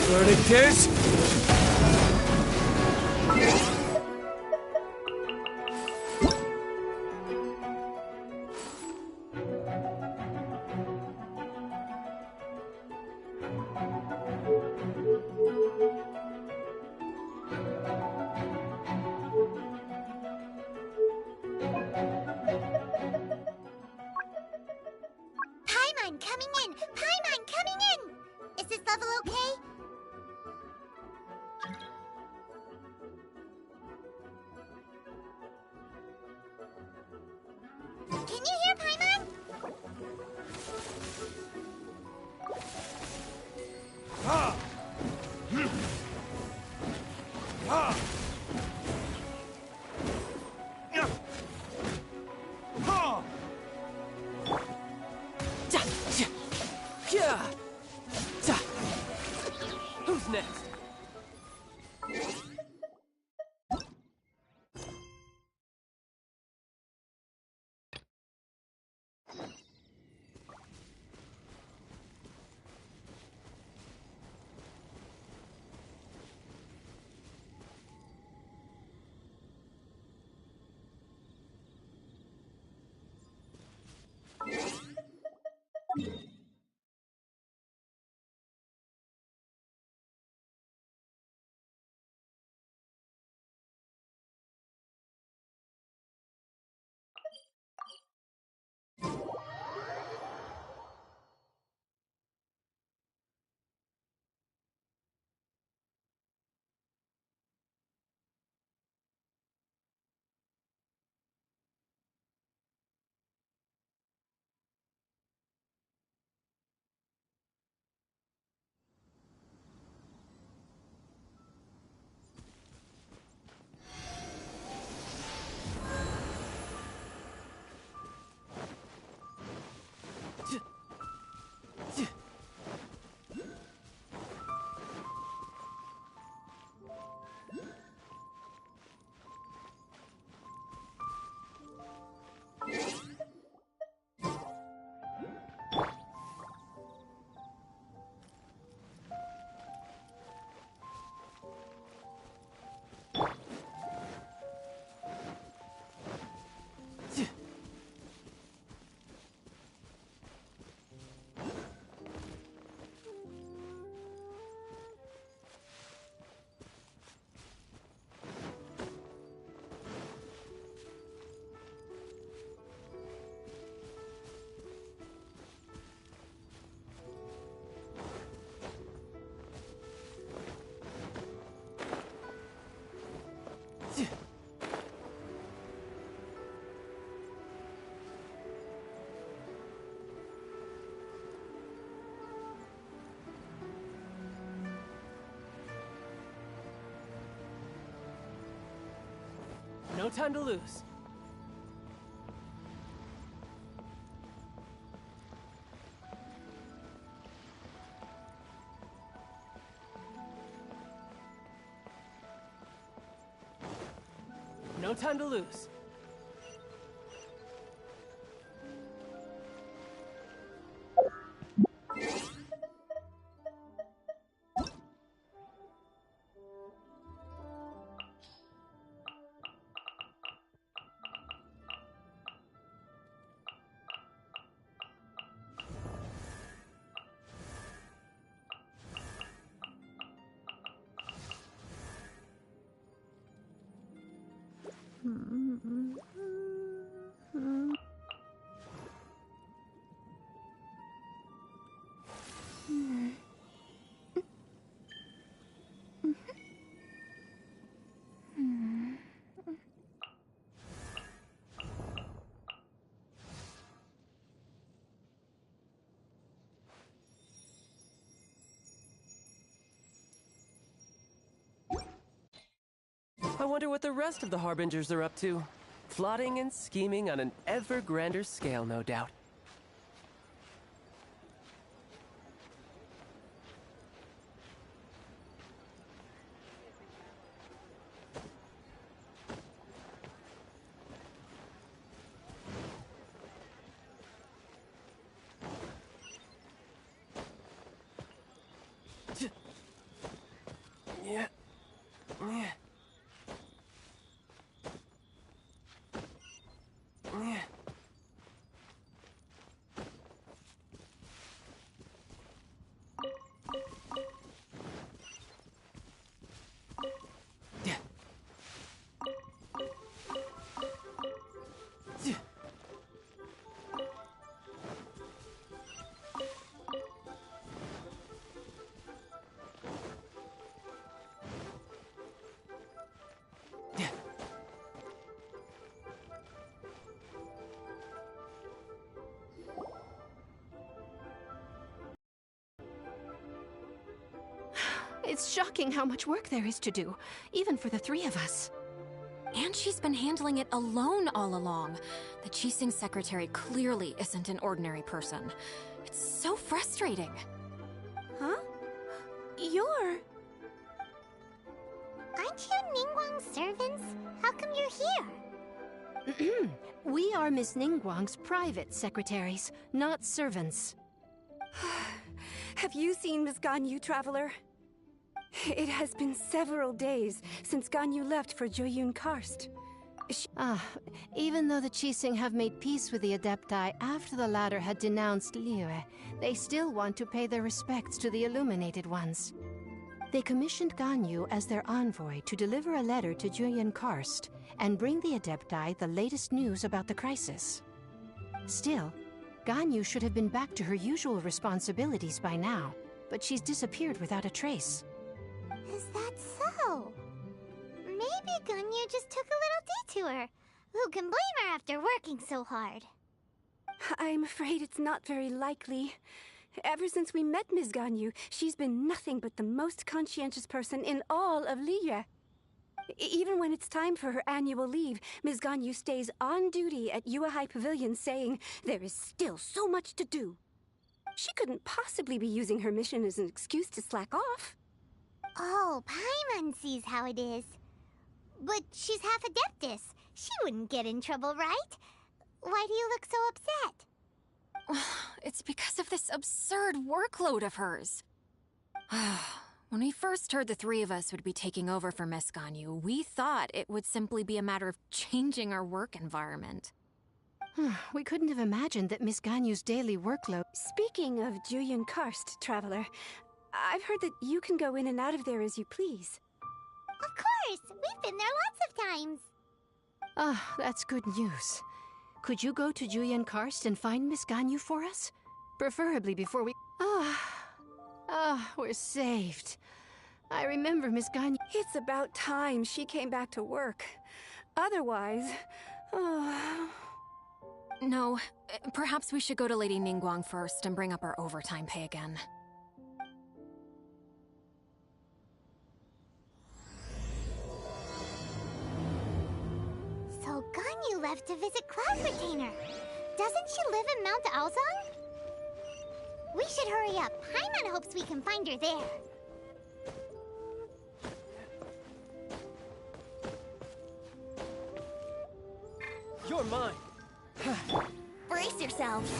Verdict is... Paimon coming in! Paimon coming in! Is this level okay? Can you hear Paimon? Ha! Ha! Ha! Who's next? No time to lose. No time to lose. I wonder what the rest of the Harbingers are up to. Plotting and scheming on an ever grander scale, no doubt. Yeah. Yeah. Yeah. It's shocking how much work there is to do, even for the three of us. And she's been handling it alone all along. The Qixing secretary clearly isn't an ordinary person. It's so frustrating. Huh? You're... Aren't you Ningguang's servants? How come you're here? We are Miss Ningguang's private secretaries, not servants. Have you seen Miss Ganyu, Traveler? It has been several days since Ganyu left for Joyun Karst. Even though the Qixing have made peace with the Adepti after the latter had denounced Liyue, they still want to pay their respects to the Illuminated Ones. They commissioned Ganyu as their envoy to deliver a letter to Joyun Karst and bring the Adepti the latest news about the crisis. Still, Ganyu should have been back to her usual responsibilities by now, but she's disappeared without a trace. Is that so? Maybe Ganyu just took a little detour. Who can blame her after working so hard? I'm afraid it's not very likely. Ever since we met Ms. Ganyu, she's been nothing but the most conscientious person in all of Liyue. Even when it's time for her annual leave, Ms. Ganyu stays on duty at Yuehai Pavilion saying there is still so much to do. She couldn't possibly be using her mission as an excuse to slack off. Oh, Paimon sees how it is. But she's half Adeptus. She wouldn't get in trouble, right? Why do you look so upset? It's because of this absurd workload of hers. When we first heard the three of us would be taking over for Miss Ganyu, we thought it would simply be a matter of changing our work environment. We couldn't have imagined that Miss Ganyu's daily workload... Speaking of Joyun Karst, Traveler, I've heard that you can go in and out of there as you please. Of course! We've been there lots of times! That's good news. Could you go to Joyun Karst and find Miss Ganyu for us? Preferably before we... we're saved. I remember Miss Ganyu... It's about time she came back to work. Otherwise... No, perhaps we should go to Lady Ningguang first and bring up our overtime pay again. So Ganyu left to visit Cloud Retainer. Doesn't she live in Mount Aozong? We should hurry up. Paimon hopes we can find her there. You're mine. Brace yourselves.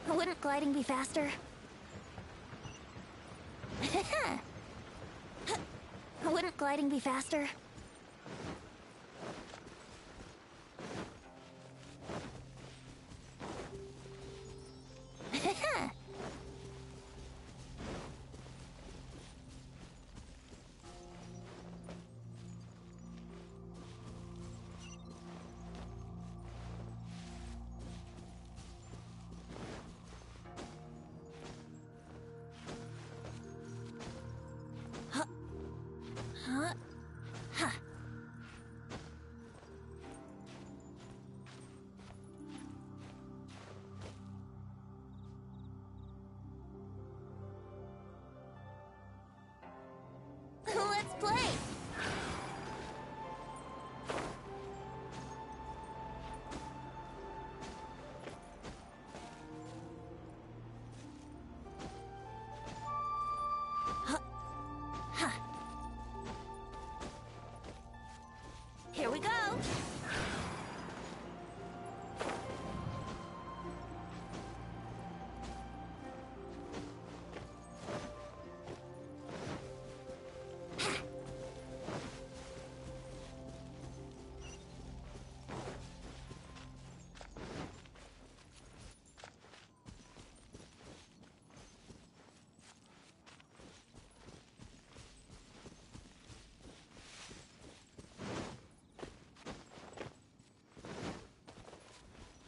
Wouldn't gliding be faster? Wouldn't gliding be faster? play! Here we go!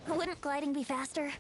Wouldn't gliding be faster?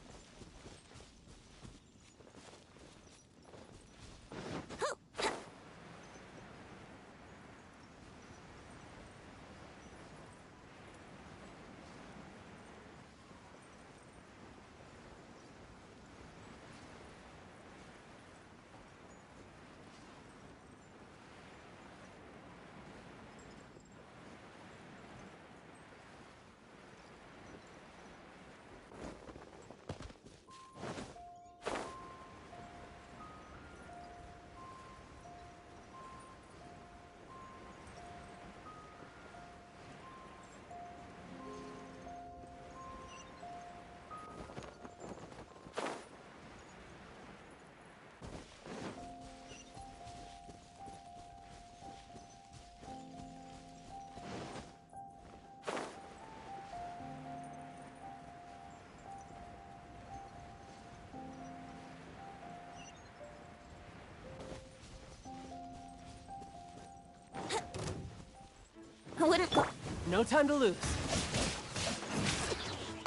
Wouldn't go. No time to lose.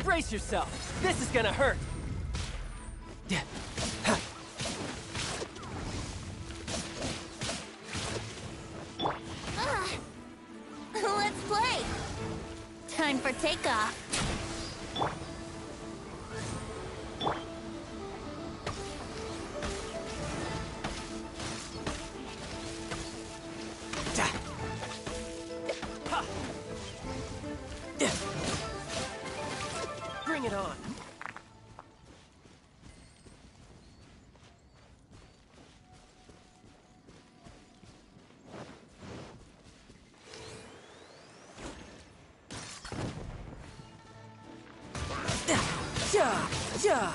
Brace yourself. This is gonna hurt. Let's play! Time for takeoff. Bring it on. Yeah, yeah.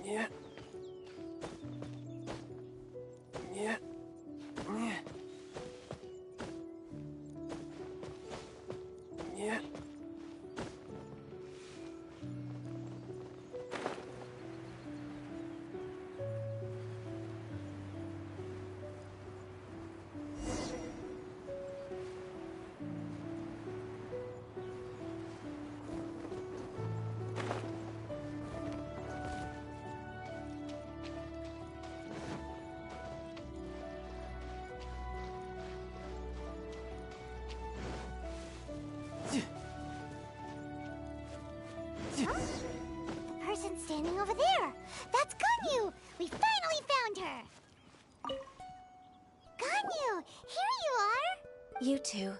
Yeah. Yeah. Yeah. Yeah. The person standing over there. That's Ganyu. We finally found her. Ganyu, here you are. You two.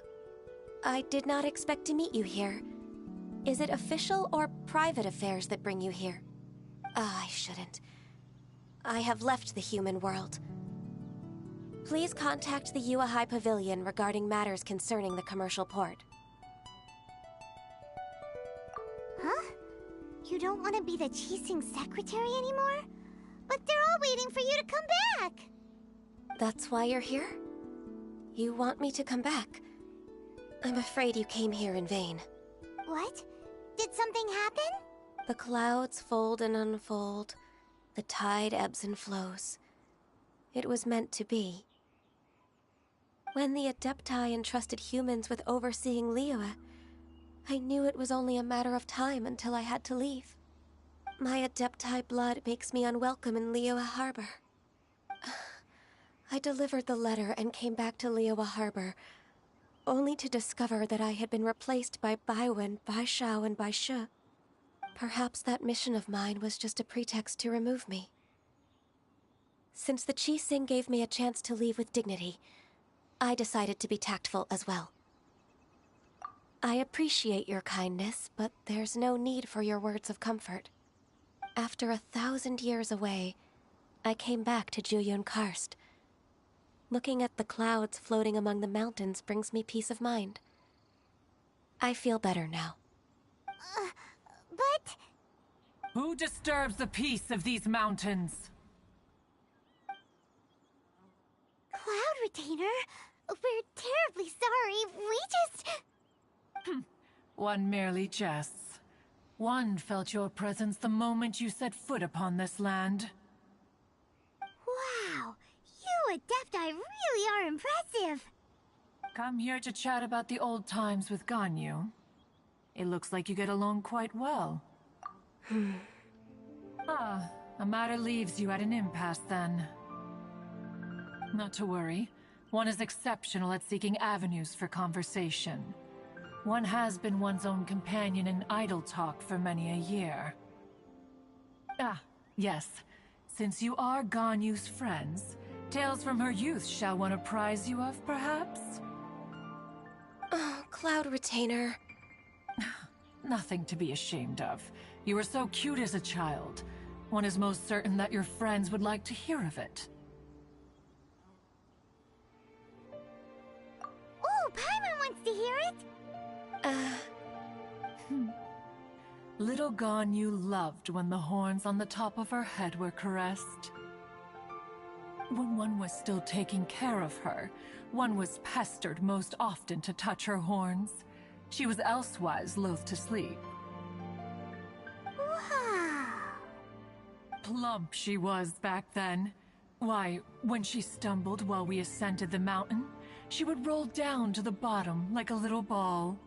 I did not expect to meet you here. Is it official or private affairs that bring you here? Ah, I shouldn't. I have left the human world. Please contact the Yua High Pavilion regarding matters concerning the commercial port. Huh? You don't want to be the Qixing secretary anymore? But they're all waiting for you to come back! That's why you're here? You want me to come back? I'm afraid you came here in vain. What? Did something happen? The clouds fold and unfold. The tide ebbs and flows. It was meant to be. When the Adepti entrusted humans with overseeing Liyue, I knew it was only a matter of time until I had to leave. My Adepti blood makes me unwelcome in Liyue Harbor. I delivered the letter and came back to Liyue Harbor, only to discover that I had been replaced by Baiwen, Baishao, and Baishu. Perhaps that mission of mine was just a pretext to remove me. Since the Qixing gave me a chance to leave with dignity, I decided to be tactful as well. I appreciate your kindness, but there's no need for your words of comfort. After 1,000 years away, I came back to Juyun Karst. Looking at the clouds floating among the mountains brings me peace of mind. I feel better now. But... Who disturbs the peace of these mountains? Cloud Retainer, we're terribly sorry. We just... One merely jests. One felt your presence the moment you set foot upon this land. Wow, you Adepti really are impressive. Come here to chat about the old times with Ganyu. It looks like you get along quite well. A matter leaves you at an impasse then. Not to worry. One is exceptional at seeking avenues for conversation. One has been one's own companion in idle talk for many a year. Ah, yes. Since you are Ganyu's friends, tales from her youth shall one apprise you of, perhaps? Oh, Cloud Retainer. Nothing to be ashamed of. You were so cute as a child. One is most certain that your friends would like to hear of it. Oh, Paimon wants to hear it. Little Ganyu loved when the horns on the top of her head were caressed. When one was still taking care of her, one was pestered most often to touch her horns. She was elsewise loath to sleep. Wow. Plump she was back then. Why, when she stumbled while we ascended the mountain, she would roll down to the bottom like a little ball.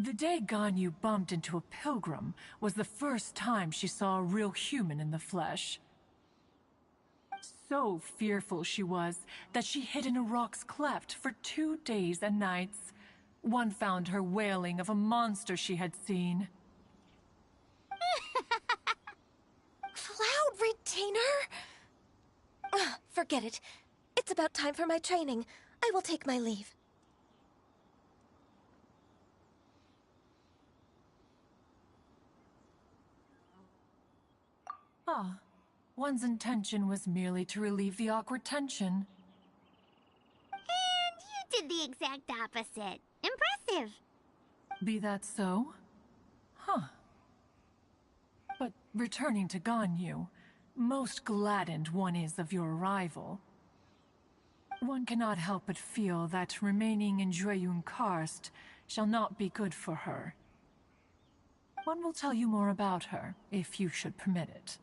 The day Ganyu bumped into a pilgrim was the first time she saw a real human in the flesh. So fearful she was that she hid in a rock's cleft for 2 days and nights. One found her wailing of a monster she had seen. Cloud Retainer? Forget it. It's about time for my training. I will take my leave. One's intention was merely to relieve the awkward tension. And you did the exact opposite. Impressive. Be that so? But returning to Ganyu, most gladdened one is of your arrival. One cannot help but feel that remaining in Juyun Karst shall not be good for her. One will tell you more about her, if you should permit it.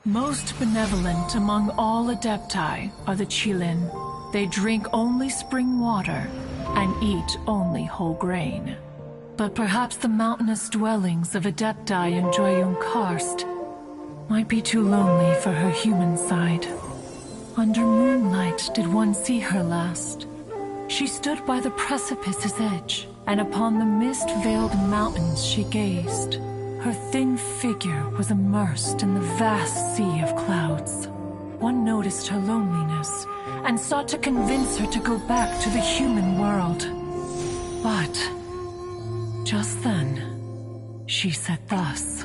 Most benevolent among all Adepti are the Qilin. They drink only spring water and eat only whole grain. But perhaps the mountainous dwellings of Adepti in Juyun Karst might be too lonely for her human side. Under moonlight did one see her last. She stood by the precipice's edge, and upon the mist-veiled mountains she gazed. Her thin figure was immersed in the vast sea of clouds. One noticed her loneliness and sought to convince her to go back to the human world. But Just then, she said thus.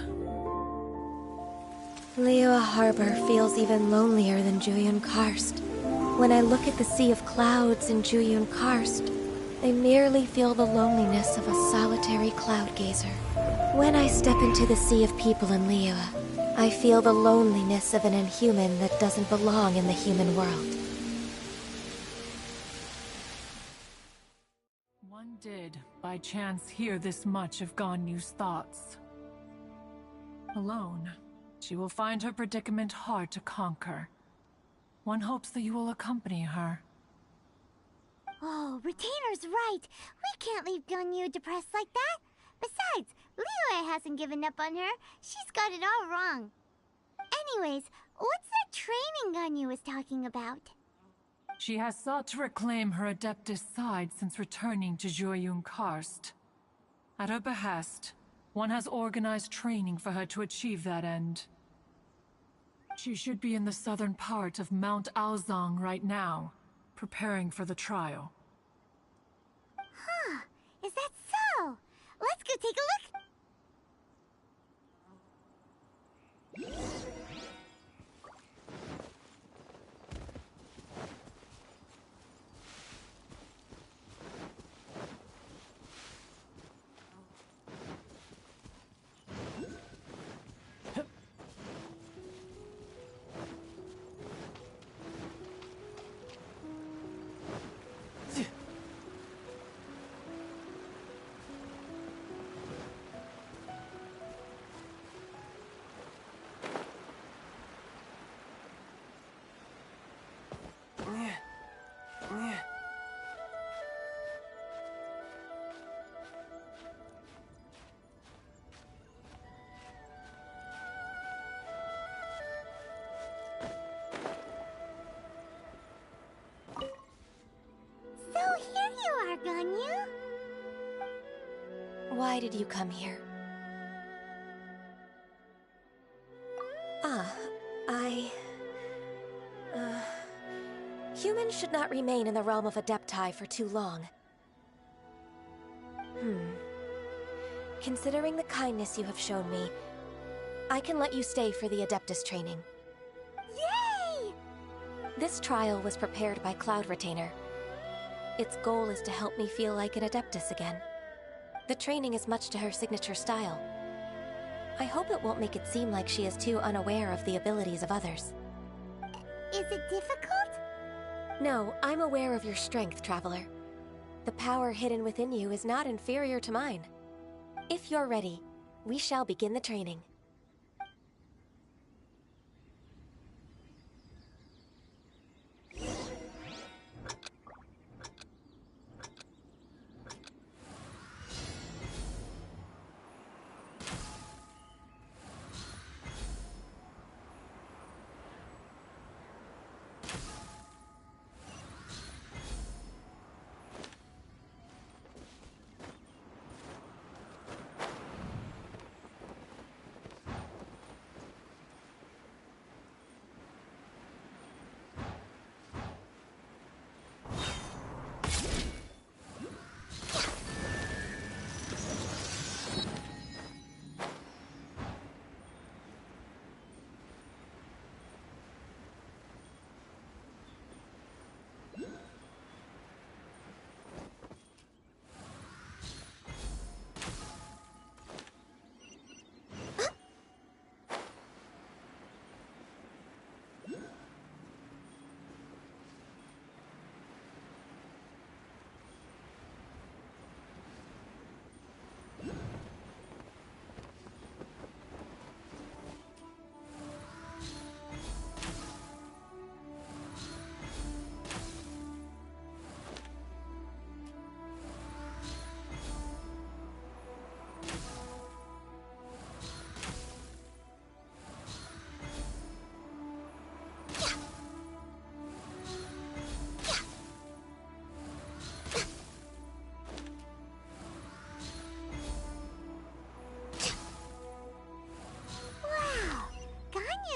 Liyue Harbor feels even lonelier than Juyun Karst. When I look at the sea of clouds in Juyun Karst, I merely feel the loneliness of a solitary cloud gazer. When I step into the sea of people in Liyue, I feel the loneliness of an inhuman that doesn't belong in the human world. One did, by chance, hear this much of Ganyu's thoughts. Alone, she will find her predicament hard to conquer. One hopes that you will accompany her. Oh, Retainer's right. We can't leave Ganyu depressed like that. Besides, Liyue hasn't given up on her. She's got it all wrong. Anyways, what's that training Ganyu was talking about? She has sought to reclaim her Adeptus side since returning to Juyun Karst. At her behest, one has organized training for her to achieve that end. She should be in the southern part of Mount Aozang right now, preparing for the trial. Huh, is that so? Let's go take a look. So here you are, Ganyu. Why did you come here? Humans should not remain in the realm of Adepti for too long. Considering the kindness you have shown me, I can let you stay for the Adeptus training. Yay! This trial was prepared by Cloud Retainer. Its goal is to help me feel like an Adeptus again. The training is much to her signature style. I hope it won't make it seem like she is too unaware of the abilities of others. Is it difficult? No, I'm aware of your strength, Traveler. The power hidden within you is not inferior to mine. If you're ready, we shall begin the training.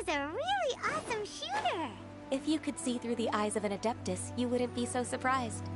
Is a really awesome shooter. If you could see through the eyes of an Adeptus, you wouldn't be so surprised.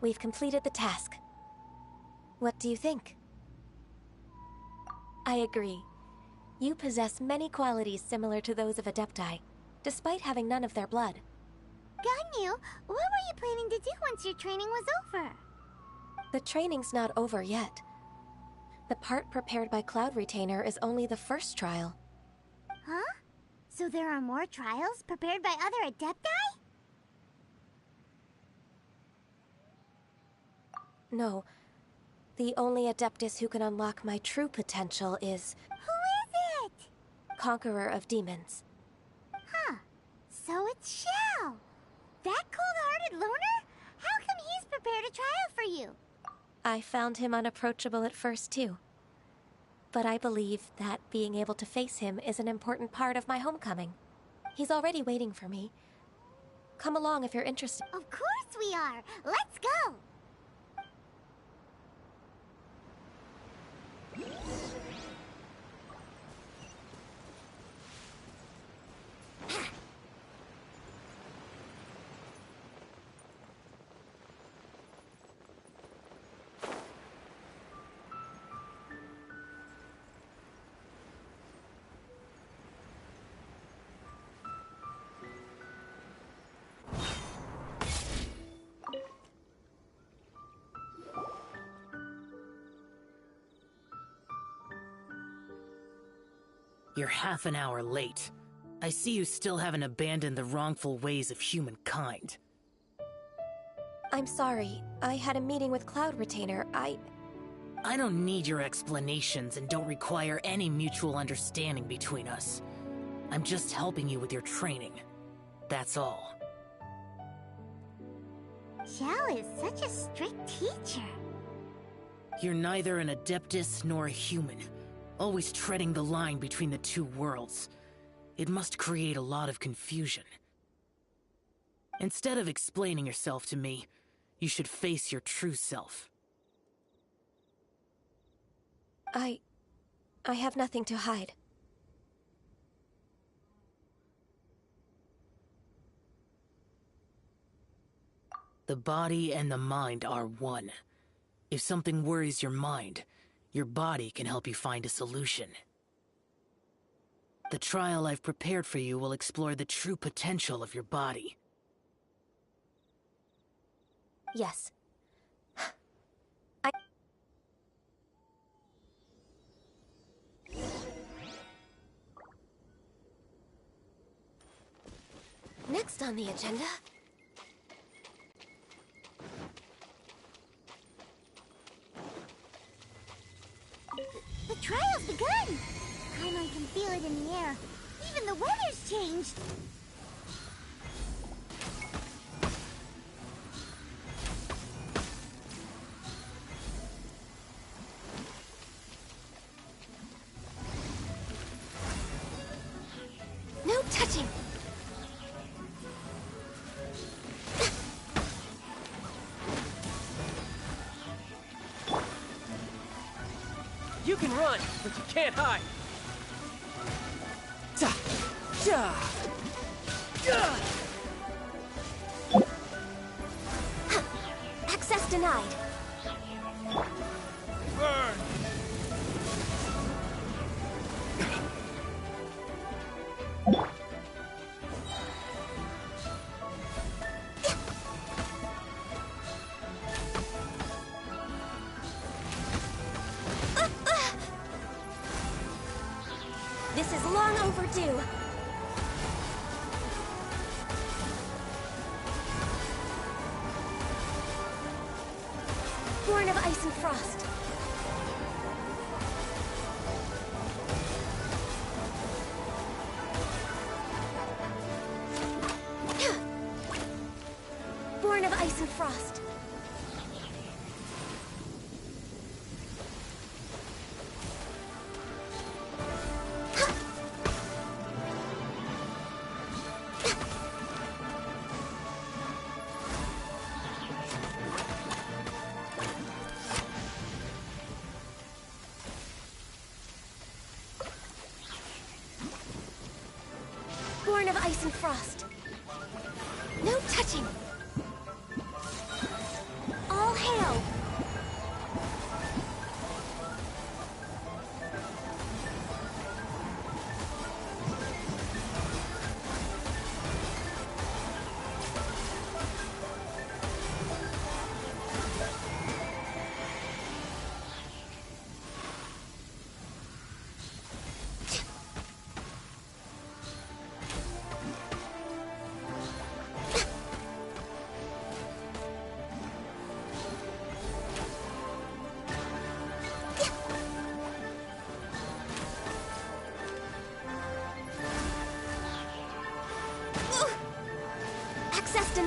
We've completed the task. What do you think? I agree. You possess many qualities similar to those of Adepti, despite having none of their blood. Ganyu, what were you planning to do once your training was over? The training's not over yet. The part prepared by Cloud Retainer is only the first trial. Huh? So there are more trials prepared by other Adepti? No. The only Adeptus who can unlock my true potential is... Who is it? Conqueror of Demons. Huh. So it's Xiao. That cold-hearted loner? How come he's prepared a trial for you? I found him unapproachable at first, too. But I believe that being able to face him is an important part of my homecoming. He's already waiting for me. Come along if you're interested. Of course we are. Let's go. You're half an hour late. I see you still haven't abandoned the wrongful ways of humankind. I'm sorry. I had a meeting with Cloud Retainer. I don't need your explanations and don't require any mutual understanding between us. I'm just helping you with your training. That's all. Xiao is such a strict teacher. You're neither an Adeptus nor a human, always treading the line between the two worlds. It must create a lot of confusion. Instead of explaining yourself to me, you should face your true self. I have nothing to hide. The body and the mind are one. If something worries your mind, your body can help you find a solution. The trial I've prepared for you will explore the true potential of your body. Yes. Next on the agenda... The trial's begun! Paimon can feel it in the air. Even the weather's changed. No touching! You can run, but you can't hide. Ta, ta, Access denied. Burn! This is long overdue. Born of ice and frost. Born of ice and frost. Born of ice and frost. No touching.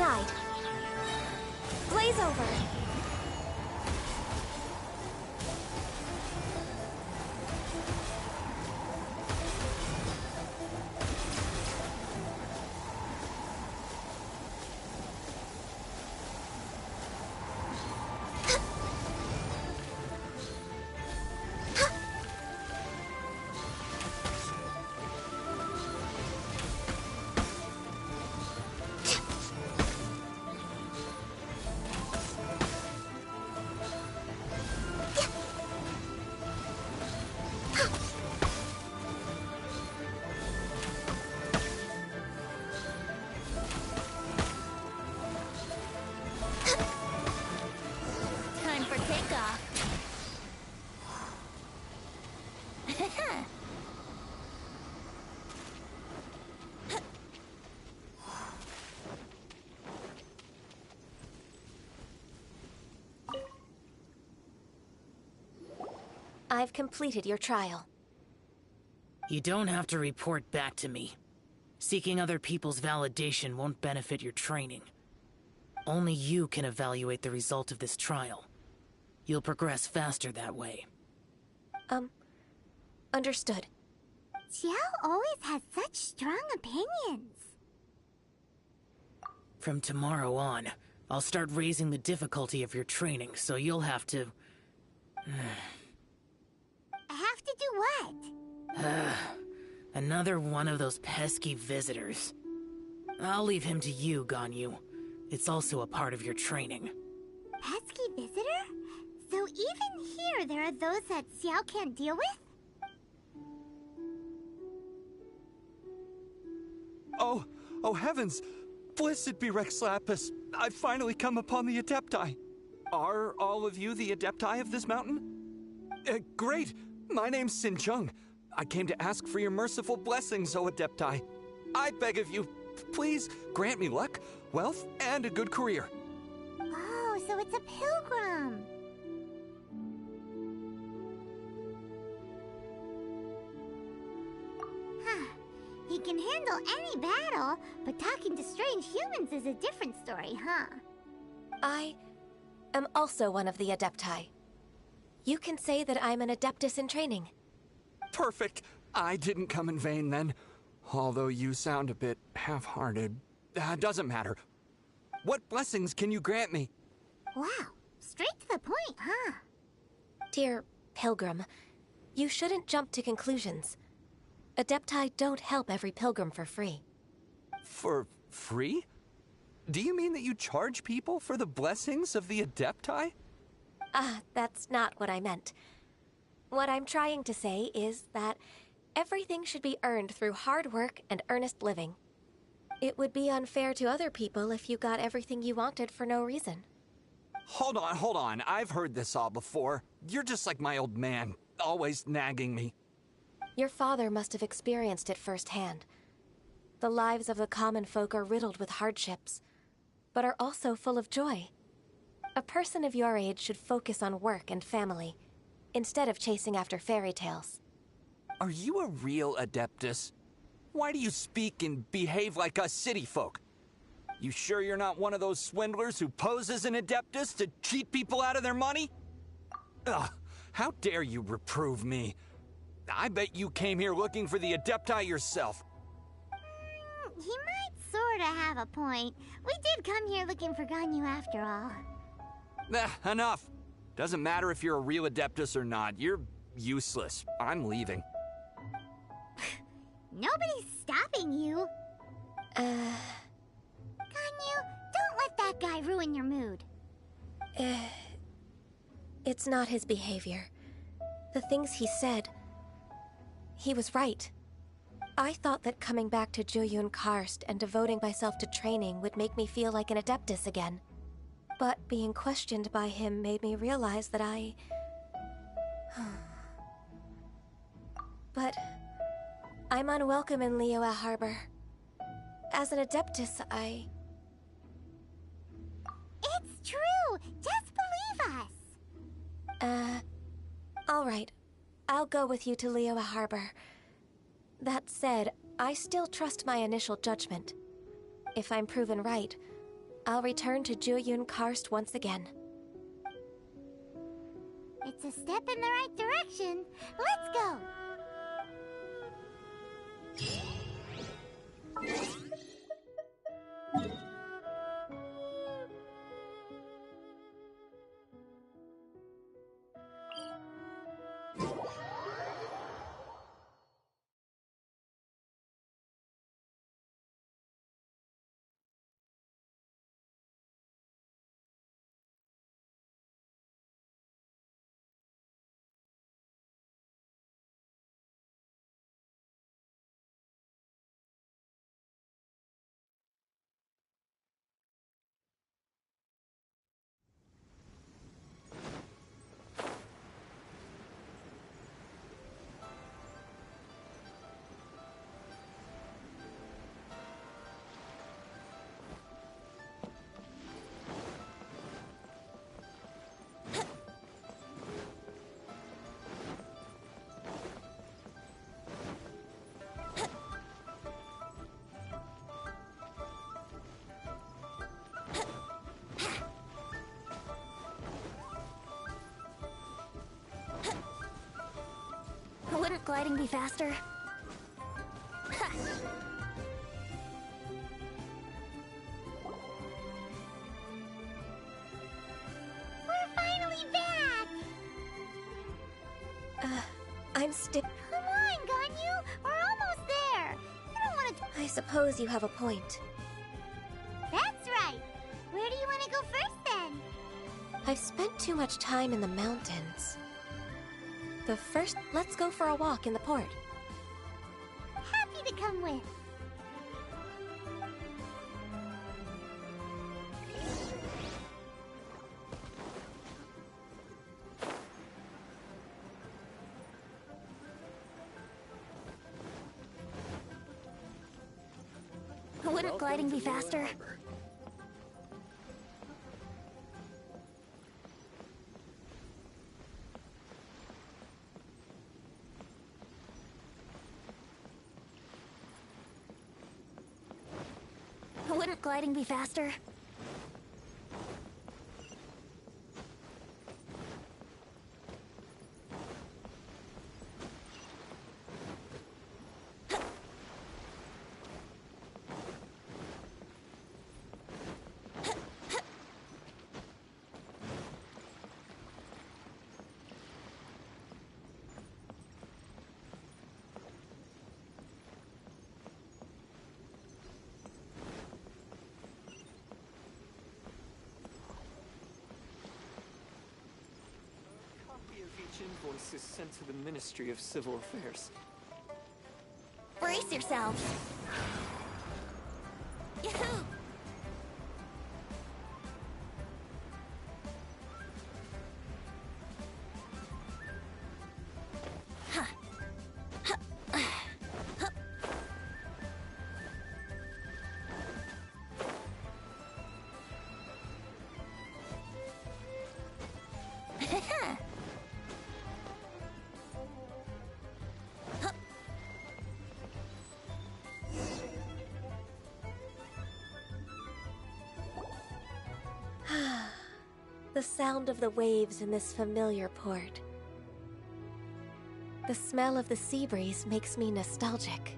Denied. Blaze over. Time for takeoff. I've completed your trial. You don't have to report back to me. Seeking other people's validation won't benefit your training. Only you can evaluate the result of this trial. You'll progress faster that way. Understood. Xiao always has such strong opinions. From tomorrow on, I'll start raising the difficulty of your training, so you'll have to... Have to do what? Another one of those pesky visitors. I'll leave him to you, Ganyu. It's also a part of your training. Pesky visitor? So even here there are those that Xiao can't deal with? Oh heavens! Blessed be Rex Lapis. I've finally come upon the Adepti. Are all of you the Adepti of this mountain? Great! My name's Xincheng. I came to ask for your merciful blessings, O Adepti. I beg of you, please grant me luck, wealth, and a good career. Oh, so it's a pilgrim. Huh. He can handle any battle, but talking to strange humans is a different story, huh? I am also one of the Adepti. You can say that I'm an Adeptus in training. Perfect. I didn't come in vain then. Although you sound a bit half-hearted. Doesn't matter. What blessings can you grant me? Wow, straight to the point, huh? Dear Pilgrim, you shouldn't jump to conclusions. Adepti don't help every pilgrim for free. For free? Do you mean that you charge people for the blessings of the Adepti? That's not what I meant. What I'm trying to say is that everything should be earned through hard work and earnest living. It would be unfair to other people if you got everything you wanted for no reason. Hold on. I've heard this all before. You're just like my old man, always nagging me. Your father must have experienced it firsthand. The lives of the common folk are riddled with hardships, but are also full of joy. A person of your age should focus on work and family, instead of chasing after fairy tales. Are you a real Adeptus? Why do you speak and behave like us city folk? You sure you're not one of those swindlers who pose as an Adeptus to cheat people out of their money? Ugh, how dare you reprove me? I bet you came here looking for the Adepti yourself. He might sorta have a point. We did come here looking for Ganyu after all. Enough. Doesn't matter if you're a real Adeptus or not. You're useless. I'm leaving. Nobody's stopping you. Ganyu, don't let that guy ruin your mood. It's not his behavior. The things he said... He was right. I thought that coming back to Jueyun Karst and devoting myself to training would make me feel like an Adeptus again. But being questioned by him made me realize that I... But... I'm unwelcome in Liyue Harbor. As an Adeptus, It's true! Just believe us! Alright. I'll go with you to Liyue Harbor. That said, I still trust my initial judgment. If I'm proven right, I'll return to Jueyun Karst once again. It's a step in the right direction. Let's go! Wouldn't gliding be faster? We're finally back! I'm still... Come on, Ganyu! We're almost there! You don't want to... I suppose you have a point. That's right! Where do you want to go first, then? I've spent too much time in the mountains. Let's go for a walk in the port. Happy to come with. Wouldn't gliding be faster? Wouldn't gliding be faster? Invoice is sent to the Ministry of Civil Affairs. Brace yourselves! Yahoo! The sound of the waves in this familiar port. The smell of the sea breeze makes me nostalgic.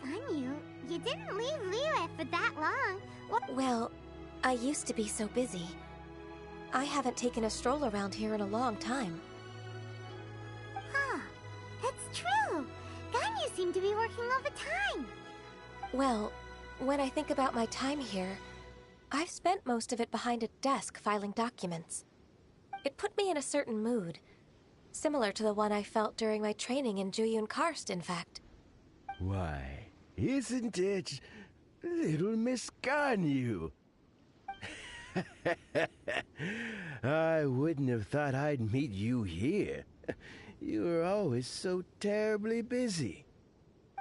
Ganyu, you didn't leave Liyue for that long. Well, I used to be so busy. I haven't taken a stroll around here in a long time. Huh. That's true. Ganyu seemed to be working overtime. Well, when I think about my time here, I've spent most of it behind a desk filing documents. It put me in a certain mood, similar to the one I felt during my training in Jueyun Karst, in fact. Why, isn't it little Miss Ganyu? I wouldn't have thought I'd meet you here. You were always so terribly busy.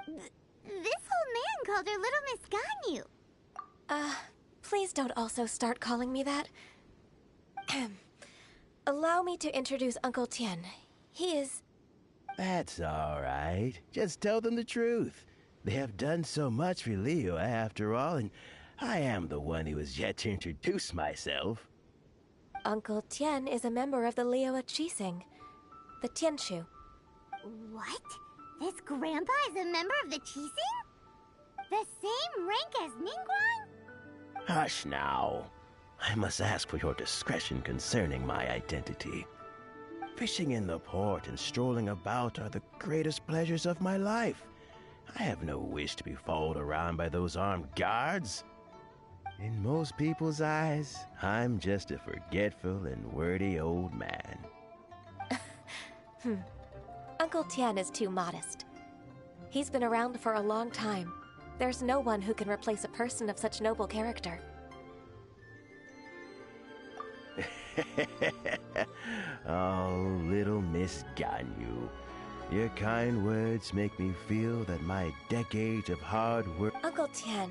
This old man called her Little Miss Ganyu. Please don't also start calling me that. Allow me to introduce Uncle Tien. He is... That's all right. Just tell them the truth. They have done so much for Liyue after all, and I am the one who has yet to introduce myself. Uncle Tian is a member of the Liyue Qixing, the Tianshu. What? This grandpa is a member of the Qixing? The same rank as Ningguang? Hush now. I must ask for your discretion concerning my identity. Fishing in the port and strolling about are the greatest pleasures of my life. I have no wish to be followed around by those armed guards. In most people's eyes, I'm just a forgetful and wordy old man. Uncle Tian is too modest. He's been around for a long time. There's no one who can replace a person of such noble character. Oh, little Miss Ganyu. Your kind words make me feel that my decades of hard work... Uncle Tian,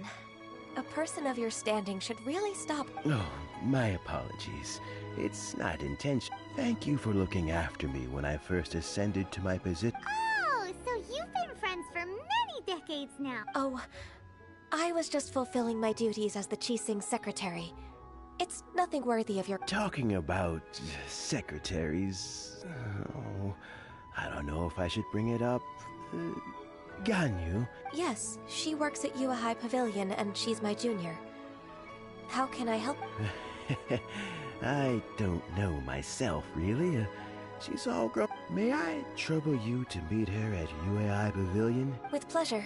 a person of your standing should really stop... Oh, my apologies. It's not intentional. Thank you for looking after me when I first ascended to my position. Oh, so you've been friends for many decades now. Oh, I was just fulfilling my duties as the Qixing secretary. It's nothing worthy of your... Talking about secretaries... Oh, I don't know if I should bring it up. Ganyu? Yes, she works at Yuehai Pavilion and she's my junior. How can I help? I don't know myself, really. She's all grown. May I trouble you to meet her at Yuehai Pavilion? With pleasure.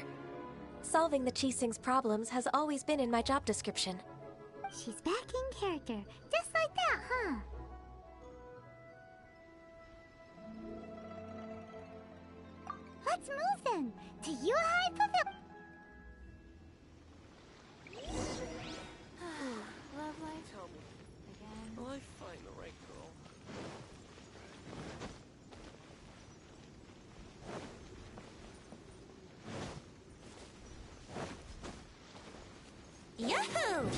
Solving the Qixing's problems has always been in my job description. She's back in character, just like that, huh? Let's move then, to Yuehai Pavilion. Love life. Will I find the right girl? Yahoo!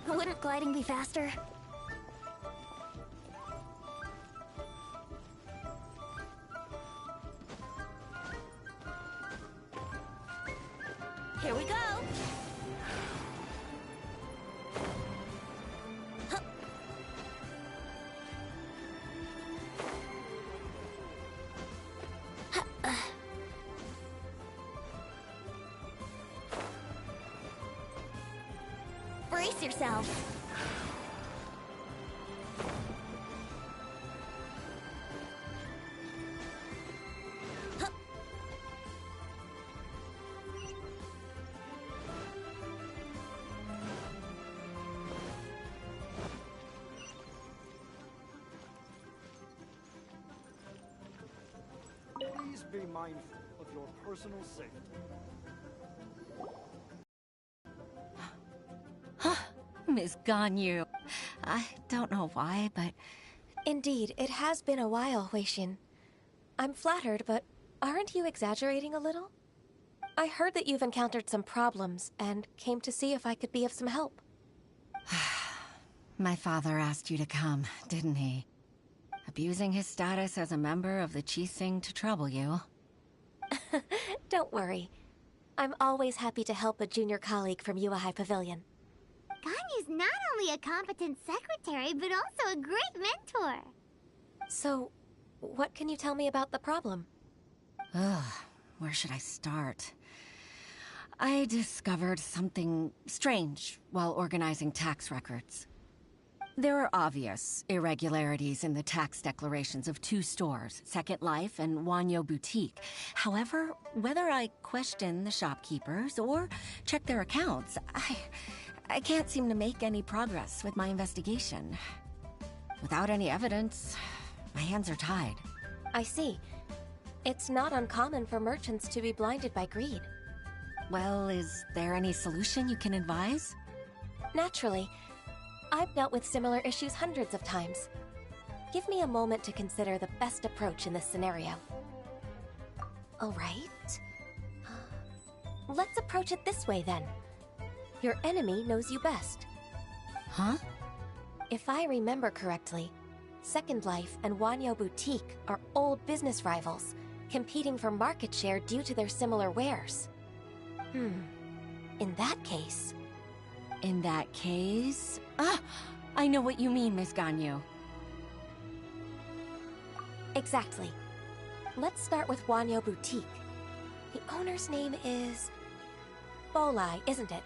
Wouldn't gliding be faster? Here we go! Hup. Brace yourself! Please be mindful of your personal safety. Miss Ganyu. I don't know why, but... Indeed, it has been a while, Weishin. I'm flattered, but aren't you exaggerating a little? I heard that you've encountered some problems, and came to see if I could be of some help. My father asked you to come, didn't he? Abusing his status as a member of the Qixing to trouble you. Don't worry. I'm always happy to help a junior colleague from Yuehai Pavilion. Ganyu's not only a competent secretary, but also a great mentor. So, what can you tell me about the problem? Ugh, where should I start? I discovered something strange while organizing tax records. There are obvious irregularities in the tax declarations of 2 stores, Second Life and Wanyo Boutique. However, whether I question the shopkeepers or check their accounts, I can't seem to make any progress with my investigation. Without any evidence, my hands are tied. I see. It's not uncommon for merchants to be blinded by greed. Well, is there any solution you can advise? Naturally. I've dealt with similar issues hundreds of times. Give me a moment to consider the best approach in this scenario. All right. Let's approach it this way then. Your enemy knows you best. Huh? If I remember correctly, Second Life and Wanyo Boutique are old business rivals, competing for market share due to their similar wares. In that case... In that case... Ah! I know what you mean, Miss Ganyu. Exactly. Let's start with Wanyo Boutique. The owner's name is... Bolai, isn't it?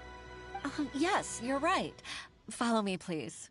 Yes, you're right. Follow me, please.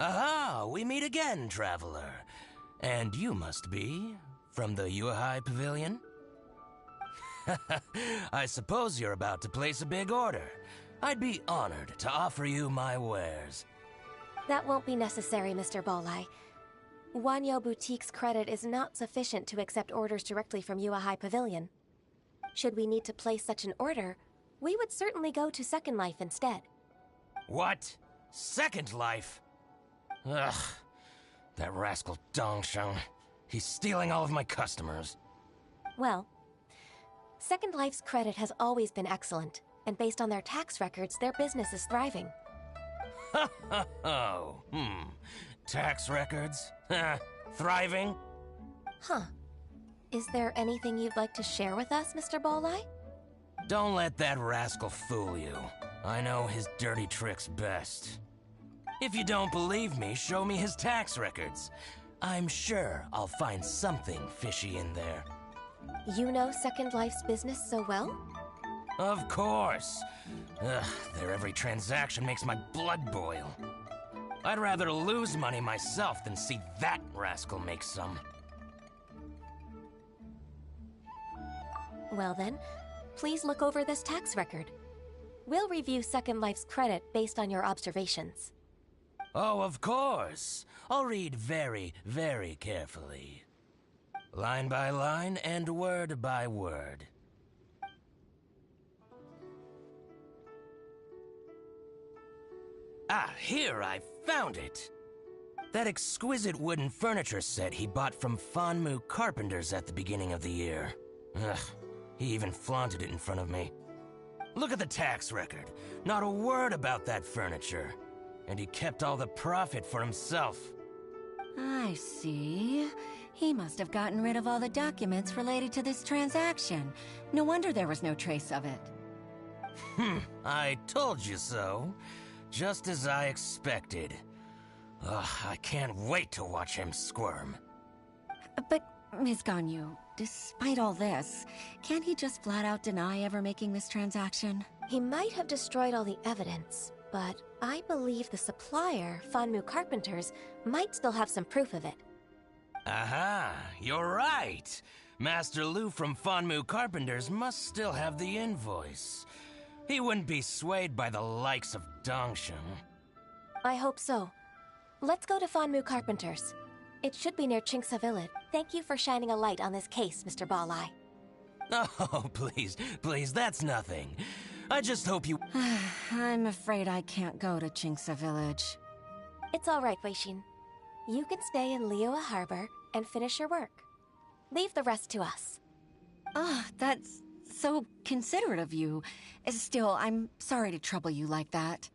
Aha! We meet again, traveler. And you must be from the Yuehai Pavilion? I suppose you're about to place a big order. I'd be honored to offer you my wares. That won't be necessary, Mr. Bolai. Wanyo Boutique's credit is not sufficient to accept orders directly from Yuehai Pavilion. Should we need to place such an order, we would certainly go to Second Life instead. What? Second Life? Ugh. That rascal Dongsheng. He's stealing all of my customers. Well, Second Life's credit has always been excellent, and based on their tax records, their business is thriving. Tax records? Thriving? Huh. Is there anything you'd like to share with us, Mr. Bolai? Don't let that rascal fool you. I know his dirty tricks best. If you don't believe me, show me his tax records. I'm sure I'll find something fishy in there. You know Second Life's business so well? Of course. Ugh, their every transaction makes my blood boil. I'd rather lose money myself than see that rascal make some. Well then, please look over this tax record. We'll review Second Life's credit based on your observations. Oh, of course. I'll read very, very carefully. Line by line and word by word. Ah, here, I found it! That exquisite wooden furniture set he bought from Fanmu Carpenters at the beginning of the year. Ugh, he even flaunted it in front of me. Look at the tax record. Not a word about that furniture. And he kept all the profit for himself. I see. He must have gotten rid of all the documents related to this transaction. No wonder there was no trace of it. I told you so. Just as I expected. Ugh, I can't wait to watch him squirm. But, Ms. Ganyu, despite all this, can't he just flat out deny ever making this transaction? He might have destroyed all the evidence, but I believe the supplier, Fanmu Carpenters, might still have some proof of it. Aha, you're right. Master Lu from Fanmu Carpenters must still have the invoice. He wouldn't be swayed by the likes of Dongsheng. I hope so. Let's go to Fanmu Carpenters. It should be near Qingce Village. Thank you for shining a light on this case, Mr. Bolai. Oh, please, that's nothing. I just hope you... I'm afraid I can't go to Qingce Village. It's all right, Weishin. You can stay in Liyue Harbor and finish your work. Leave the rest to us. Ah, that's so considerate of you. Still, I'm sorry to trouble you like that.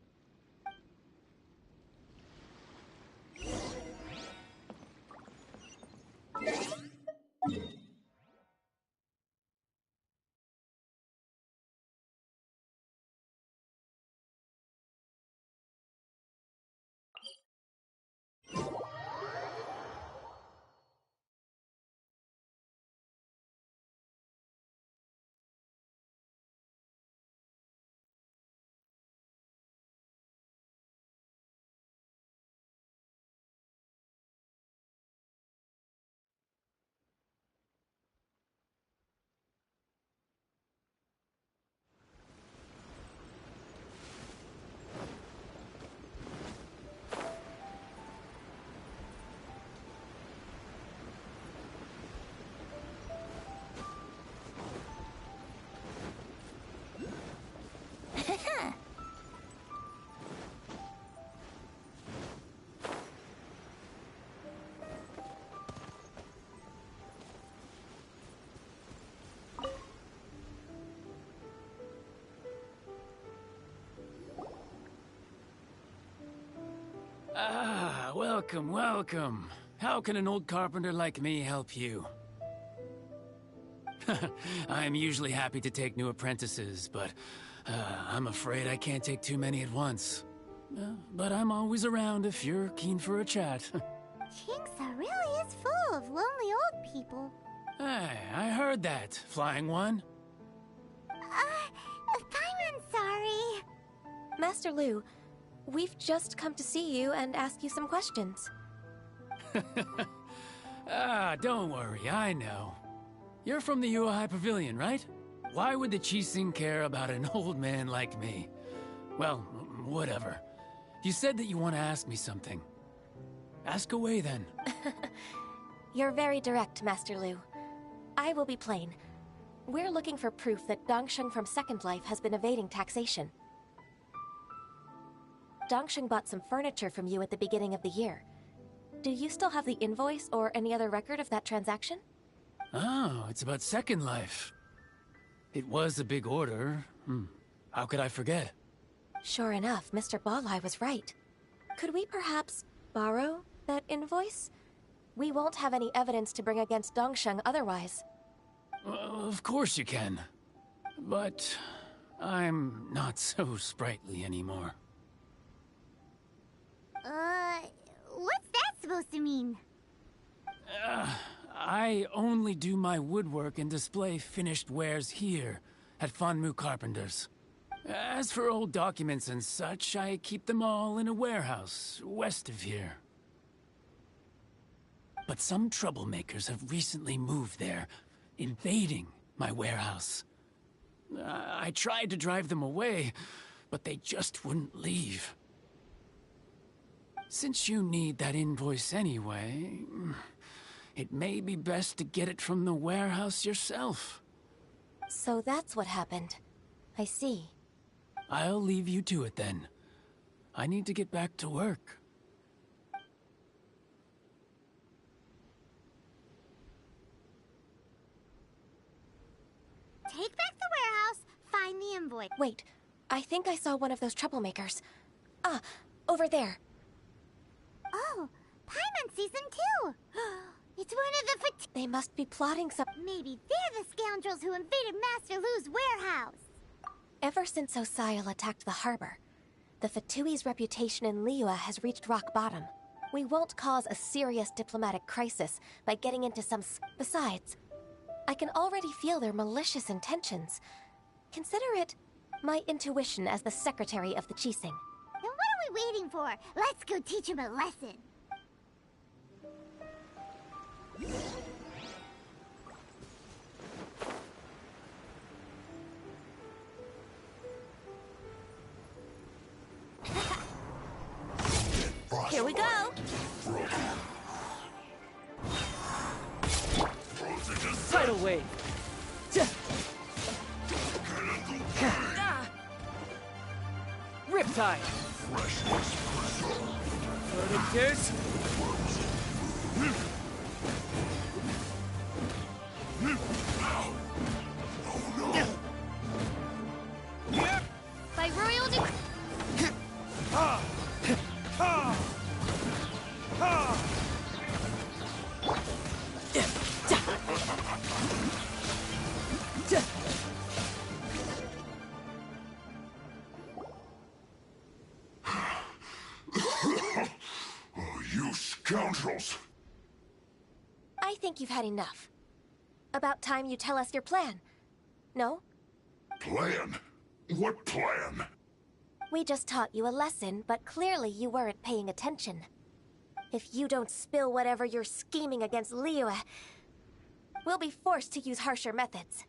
Ah, welcome, welcome. How can an old carpenter like me help you? I'm usually happy to take new apprentices, but I'm afraid I can't take too many at once. But I'm always around if you're keen for a chat. Kingsa really is full of lonely old people. Hey, I heard that, Flying One. I'm sorry. Master Lu, we've just come to see you and ask you some questions. Don't worry, I know. You're from the Yuehai Pavilion, right? Why would the Qixing care about an old man like me? Well, whatever. You said that you want to ask me something. Ask away, then. You're very direct, Master Lu. I will be plain. We're looking for proof that Dongsheng from Second Life has been evading taxation. Dongsheng bought some furniture from you at the beginning of the year. Do you still have the invoice or any other record of that transaction? Oh, it's about Second Life. It was a big order. How could I forget? Sure enough, Mr. Balai was right. Could we perhaps borrow that invoice? We won't have any evidence to bring against Dongsheng otherwise. Of course you can. But I'm not so sprightly anymore. What's that supposed to mean? I only do my woodwork and display finished wares here at Fanmu Carpenters. As for old documents and such, I keep them all in a warehouse west of here. But some troublemakers have recently moved there, invading my warehouse. I tried to drive them away, but they just wouldn't leave. Since you need that invoice anyway, it may be best to get it from the warehouse yourself. So that's what happened. I see. I'll leave you to it then. I need to get back to work. Take back the warehouse, find the invoice. Wait, I think I saw one of those troublemakers. Ah, over there. Oh, Paimon sees them too. It's one of the They must be plotting some... Maybe they're the scoundrels who invaded Master Lu's warehouse. Ever since Osial attacked the harbor, the Fatui's reputation in Liyue has reached rock bottom. We won't cause a serious diplomatic crisis by getting into some... Besides, I can already feel their malicious intentions. Consider it my intuition as the secretary of the Qixing. Then what are we waiting for? Let's go teach him a lesson. Here we go! Tidal wave! Riptide! Predators! By royal decree. You scoundrels! I think you've had enough. About time you tell us your plan. No? Plan? What plan? We just taught you a lesson, but clearly you weren't paying attention. If you don't spill whatever you're scheming against Liyue, we'll be forced to use harsher methods.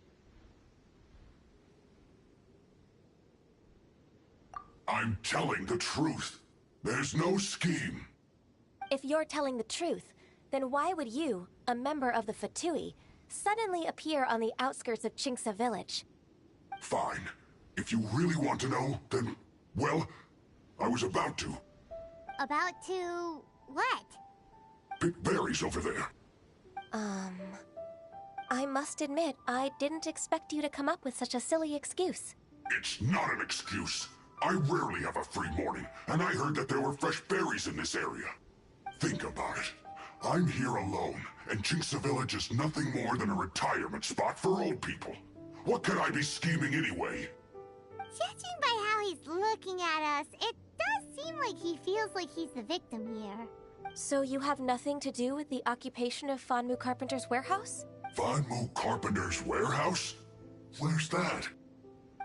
I'm telling the truth. There's no scheme. If you're telling the truth, then why would you, a member of the Fatui, suddenly appear on the outskirts of Chinksa village? Fine. If you really want to know, then, well, I was about to. About to... what? Pick berries over there. I must admit, I didn't expect you to come up with such a silly excuse. It's not an excuse. I rarely have a free morning, and I heard that there were fresh berries in this area. Think about it. I'm here alone, and Chinksa Village is nothing more than a retirement spot for old people. What could I be scheming anyway? Judging by how he's looking at us, it does seem like he feels like he's the victim here. So you have nothing to do with the occupation of Fanmu Carpenter's warehouse? Fanmu Carpenter's warehouse? Where's that?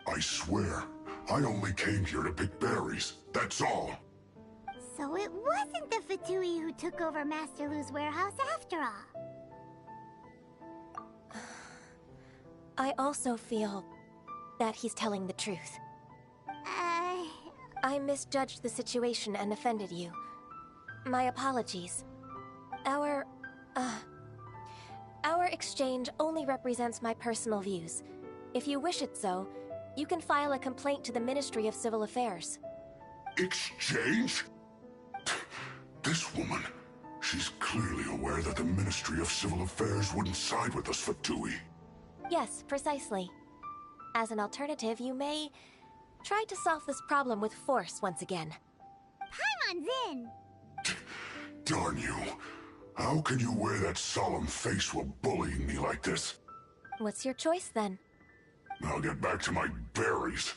I swear, I only came here to pick berries, that's all. So it wasn't the Fatui who took over Master Lu's warehouse after all. I also feel that he's telling the truth. I misjudged the situation and offended you. My apologies. Our exchange only represents my personal views. If you wish it so, you can file a complaint to the Ministry of Civil Affairs. Exchange? This woman, she's clearly aware that the Ministry of Civil Affairs wouldn't side with us, Fatui. Yes, precisely. As an alternative, you may try to solve this problem with force once again. Paimon's in! Darn you. How can you wear that solemn face while bullying me like this? What's your choice, then? I'll get back to my berries.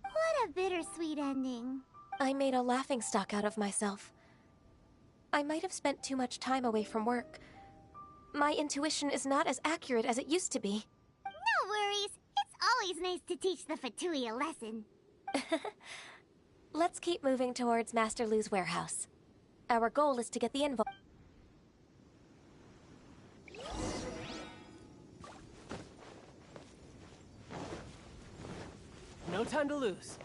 What a bittersweet ending. I made a laughingstock out of myself. I might have spent too much time away from work. My intuition is not as accurate as it used to be. No worries. It's always nice to teach the Fatui a lesson. Let's keep moving towards Master Lu's warehouse. Our goal is to get the invoice. No time to lose.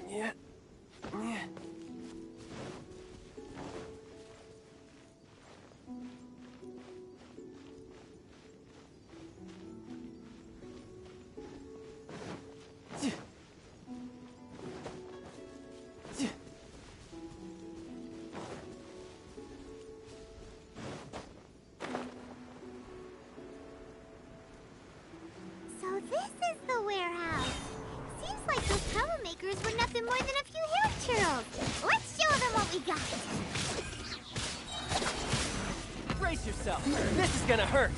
Yeah. Yeah. So this is the warehouse. Seems like those troublemakers were nothing more than a few hill churls. Let's show them what we got. Brace yourself. This is gonna hurt.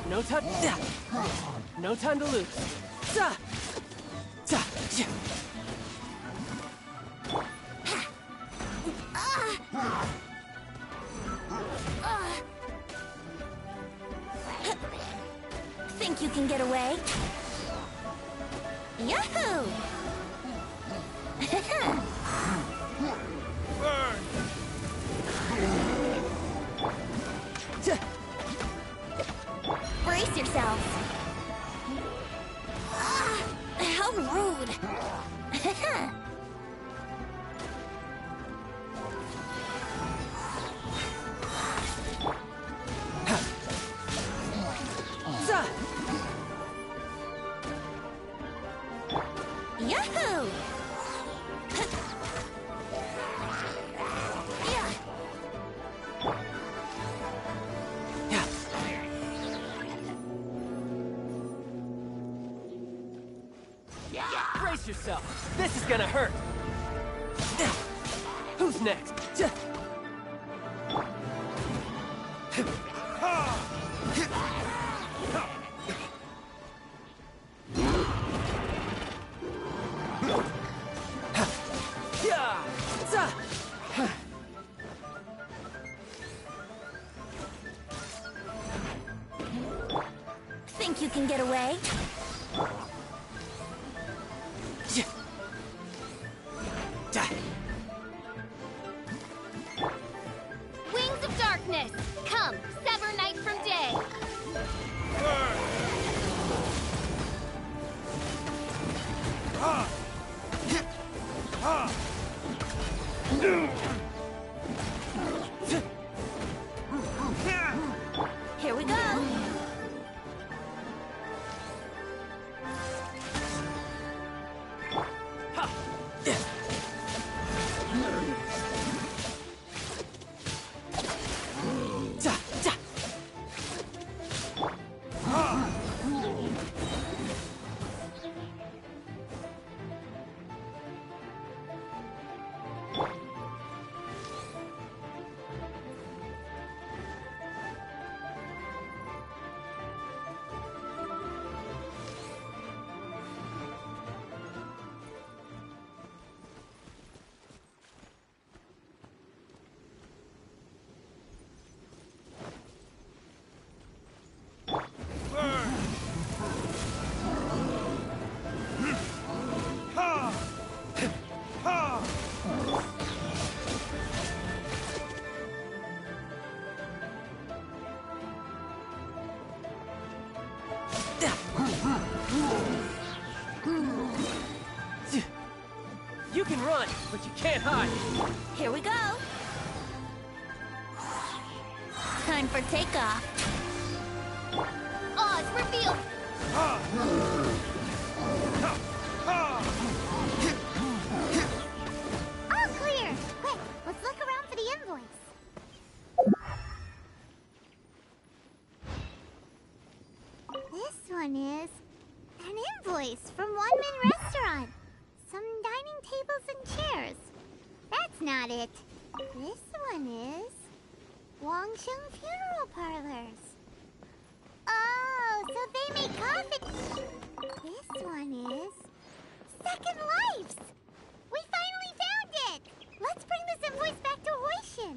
No time. No time to lose. Think you can get away? Yahoo! Brace yourselves. Brace yourself! This is gonna hurt! Who's next? Think you can get away? Wings of darkness! Come, sever night from day! Here we go! You can run, but you can't hide. Here we go! Time for takeoff. Oz, reveal! All clear! Quick, let's look around for the invoice. This one is an invoice from One Min Restaurant. Some dining tables and chairs. That's not it. This one is Wangsheng Funeral Parlors. Oh, so they make coffee. This one is Second Lives. We finally found it. Let's bring this invoice back to Hoishin.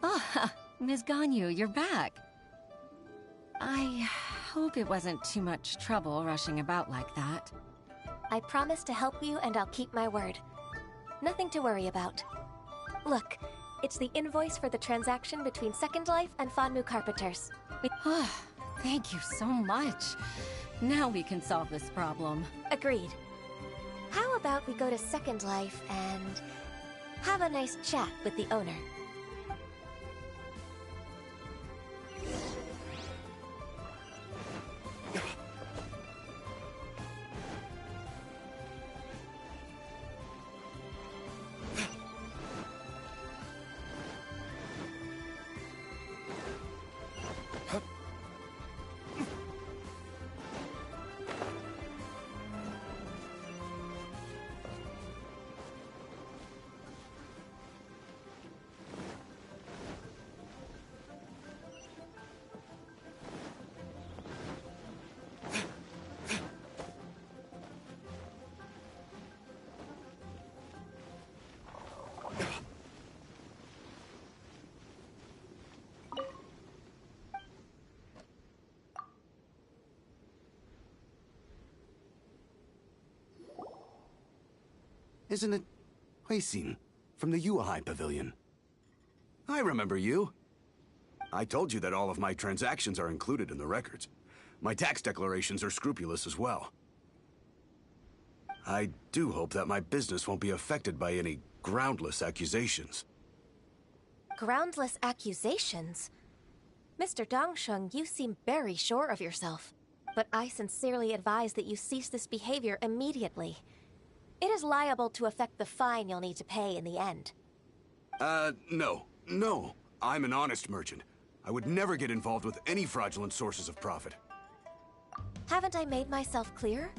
Ah, Ms. Ganyu, you're back. I hope it wasn't too much trouble rushing about like that. I promise to help you and I'll keep my word. Nothing to worry about. Look, it's the invoice for the transaction between Second Life and Fanmu Carpenters. Thank you so much. Now we can solve this problem. Agreed. How about we go to Second Life and have a nice chat with the owner? isn't it? Huixin, from the Yuehai Pavilion. I remember you. I told you that all of my transactions are included in the records. My tax declarations are scrupulous as well. I do hope that my business won't be affected by any groundless accusations. Groundless accusations? Mr. Dongsheng, you seem very sure of yourself. But I sincerely advise that you cease this behavior immediately. It is liable to affect the fine you'll need to pay in the end. No. No. I'm an honest merchant. I would never get involved with any fraudulent sources of profit. Haven't I made myself clear?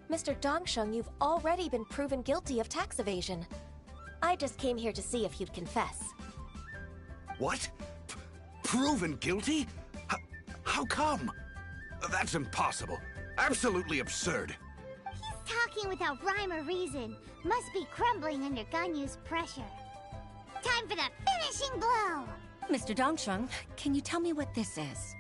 Mr. Dongsheng, you've already been proven guilty of tax evasion. I just came here to see if you'd confess. What? Proven guilty? How come? That's impossible. Absolutely absurd. He's talking without rhyme or reason. Must be crumbling under Ganyu's pressure. Time for the finishing blow! Mr. Dongsheng, can you tell me what this is?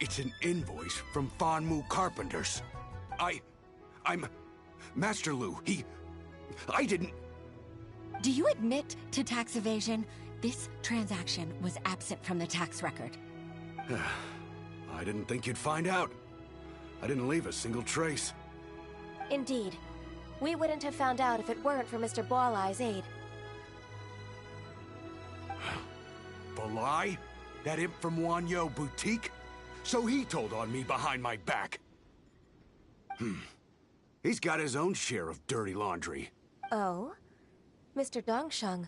It's an invoice from Fanmu Carpenters. I'm Master Lu. I didn't... Do you admit to tax evasion? This transaction was absent from the tax record. I didn't think you'd find out. I didn't leave a single trace. Indeed. We wouldn't have found out if it weren't for Mr. Boalai's aid. Balai? That imp from Wanyo Boutique? So he told on me behind my back. He's got his own share of dirty laundry. Oh? Mr. Dongsheng,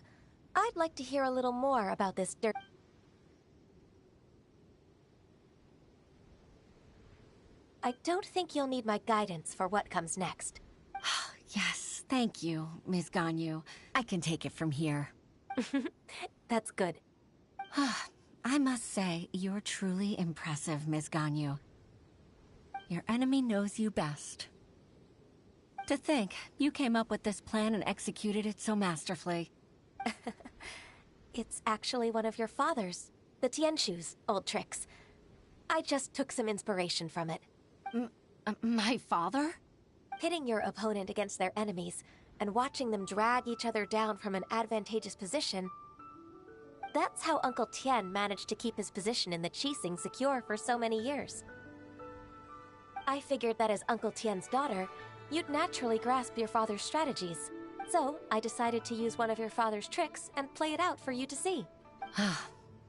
I'd like to hear a little more about this dirt. I don't think you'll need my guidance for what comes next. Yes, thank you, Ms. Ganyu. I can take it from here. That's good. I must say, you're truly impressive, Ms. Ganyu. Your enemy knows you best. To think, you came up with this plan and executed it so masterfully. It's actually one of your father's, the Tianshu's, old tricks. I just took some inspiration from it. My father? Pitting your opponent against their enemies and watching them drag each other down from an advantageous position. That's how Uncle Tian managed to keep his position in the Qixing secure for so many years. I figured that as Uncle Tian's daughter, you'd naturally grasp your father's strategies. So, I decided to use one of your father's tricks and play it out for you to see.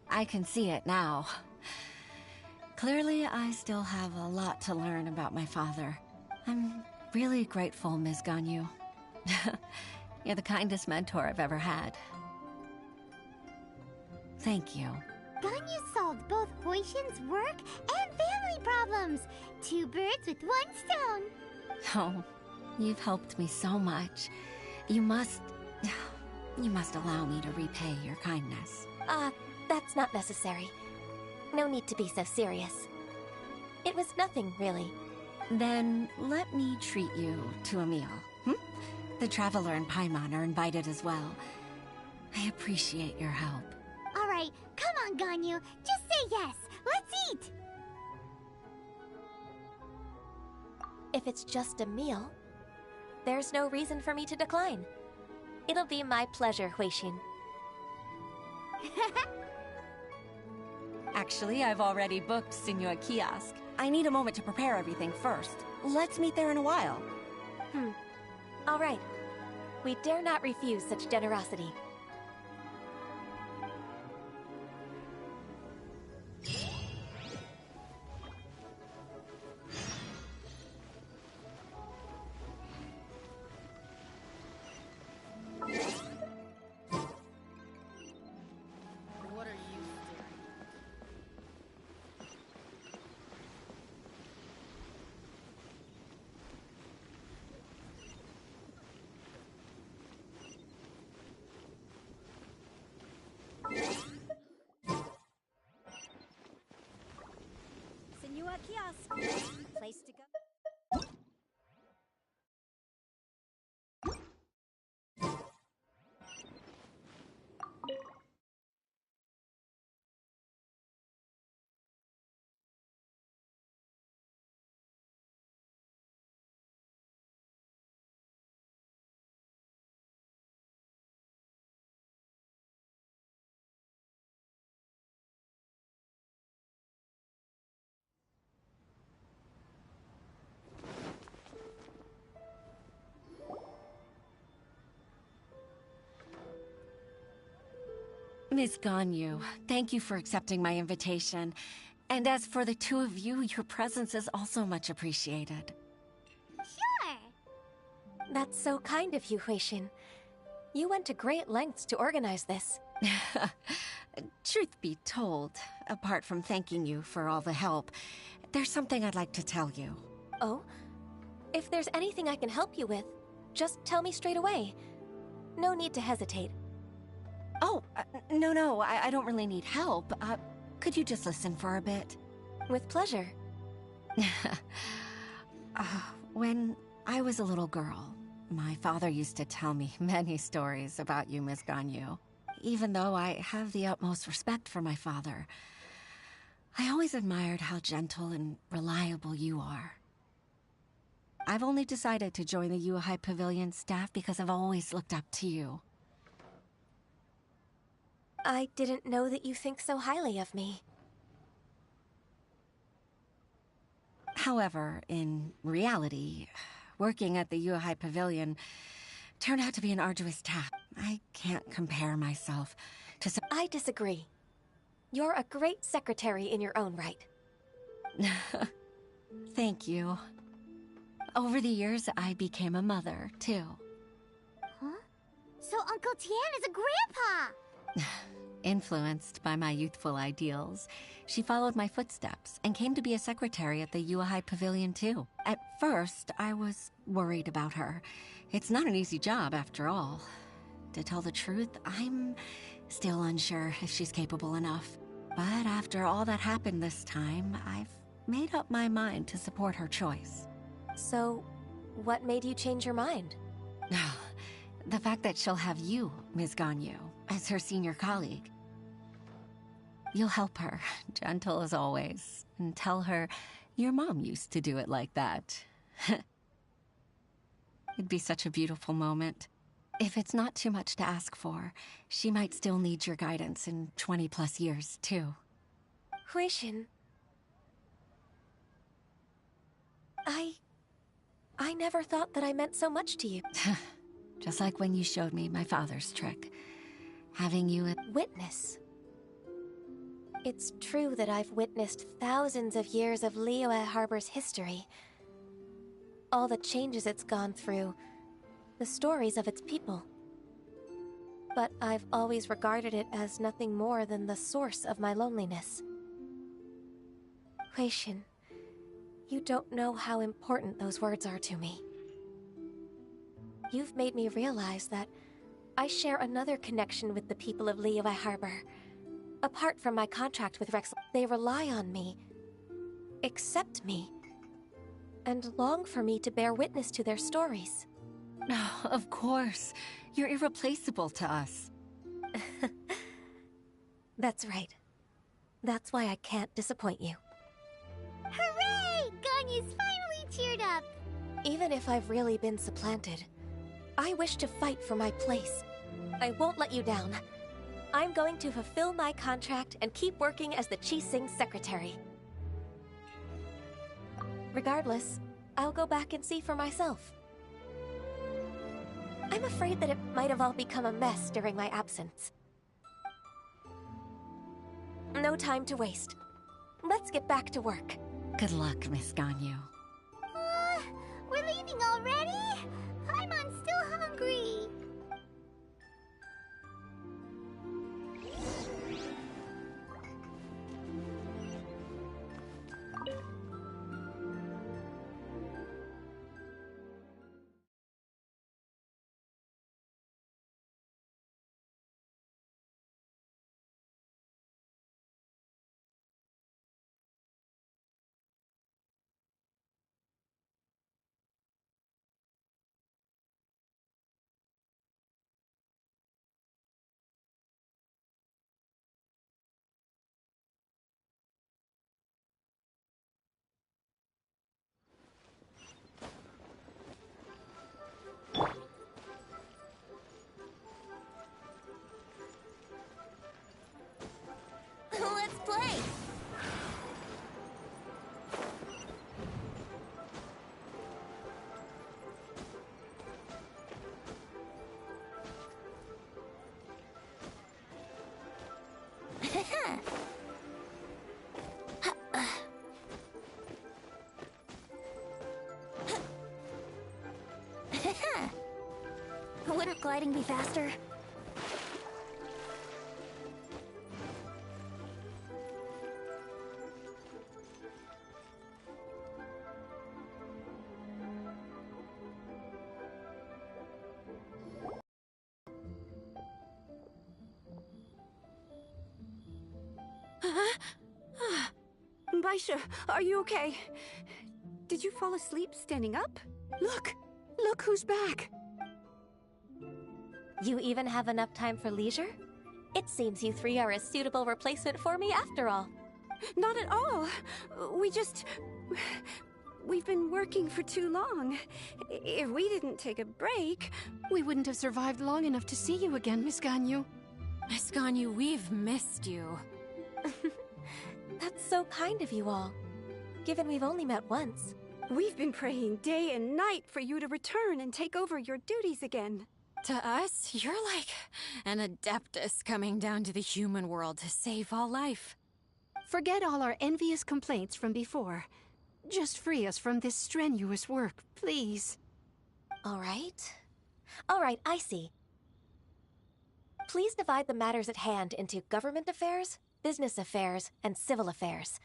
I can see it now. Clearly, I still have a lot to learn about my father. I'm really grateful, Ms. Ganyu. You're the kindest mentor I've ever had. Thank you. Ganyu solved both Huixin's work and family problems. 2 birds with 1 stone. Oh, you've helped me so much. You must allow me to repay your kindness. That's not necessary. No need to be so serious. It was nothing, really. Then let me treat you to a meal. The Traveler and Paimon are invited as well. I appreciate your help. All right, come on, Ganyu. Just say yes. Let's eat. If it's just a meal, there's no reason for me to decline. It'll be my pleasure, Huixin. Actually, I've already booked Senor Kiosk. I need a moment to prepare everything first. Let's meet there in a while. All right. We dare not refuse such generosity. Miss Ganyu, thank you for accepting my invitation. And as for the two of you, your presence is also much appreciated. Sure. That's so kind of you, Huixin. You went to great lengths to organize this. Truth be told, apart from thanking you for all the help, there's something I'd like to tell you. Oh? If there's anything I can help you with, just tell me straight away. No need to hesitate. Oh, no, I don't really need help. Could you just listen for a bit? With pleasure. When I was a little girl, my father used to tell me many stories about you, Miss Ganyu. Even though I have the utmost respect for my father, I always admired how gentle and reliable you are. I've only decided to join the Yuhai Pavilion staff because I've always looked up to you. I didn't know that you think so highly of me. However, in reality, working at the Yuhai Pavilion turned out to be an arduous task. I can't compare myself to some— I disagree. You're a great secretary in your own right. Thank you. Over the years, I became a mother, too. Huh? So Uncle Tian is a grandpa! Influenced by my youthful ideals, she followed my footsteps and came to be a secretary at the Yuhai Pavilion, too. At first, I was worried about her. It's not an easy job, after all. To tell the truth, I'm still unsure if she's capable enough. But after all that happened this time, I've made up my mind to support her choice. So, what made you change your mind? The fact that she'll have you, Ms. Ganyu, as her senior colleague. You'll help her, gentle as always, and tell her your mom used to do it like that. It'd be such a beautiful moment. If it's not too much to ask for, she might still need your guidance in 20+ years, too. Huixin. I never thought that I meant so much to you. Just like when you showed me my father's trick. Having you a witness. It's true that I've witnessed thousands of years of Liyue Harbor's history. All the changes it's gone through, the stories of its people. But I've always regarded it as nothing more than the source of my loneliness. Huixin, you don't know how important those words are to me. You've made me realize that I share another connection with the people of Liyue Harbor. Apart from my contract with Rex, they rely on me, accept me, and long for me to bear witness to their stories. Oh, of course. You're irreplaceable to us. That's right. That's why I can't disappoint you. Hooray! Ganyu's finally cheered up! Even if I've really been supplanted, I wish to fight for my place. I won't let you down. I'm going to fulfill my contract and keep working as the Qixing secretary. Regardless, I'll go back and see for myself. I'm afraid that it might have all become a mess during my absence. No time to waste. Let's get back to work. Good luck, Miss Ganyu. We're leaving already? I'm still hungry. lighting be faster? Baisha, are you okay? Did you fall asleep standing up? Look! Look who's back! You even have enough time for leisure? It seems you three are a suitable replacement for me after all. Not at all. We've been working for too long. If we didn't take a break... We wouldn't have survived long enough to see you again, Miss Ganyu. Miss Ganyu, we've missed you. That's so kind of you all, given we've only met once. We've been praying day and night for you to return and take over your duties again. To us, you're like an adeptus coming down to the human world to save all life. Forget all our envious complaints from before. Just free us from this strenuous work, please. All right. All right, I see. Please divide the matters at hand into government affairs, business affairs, and civil affairs.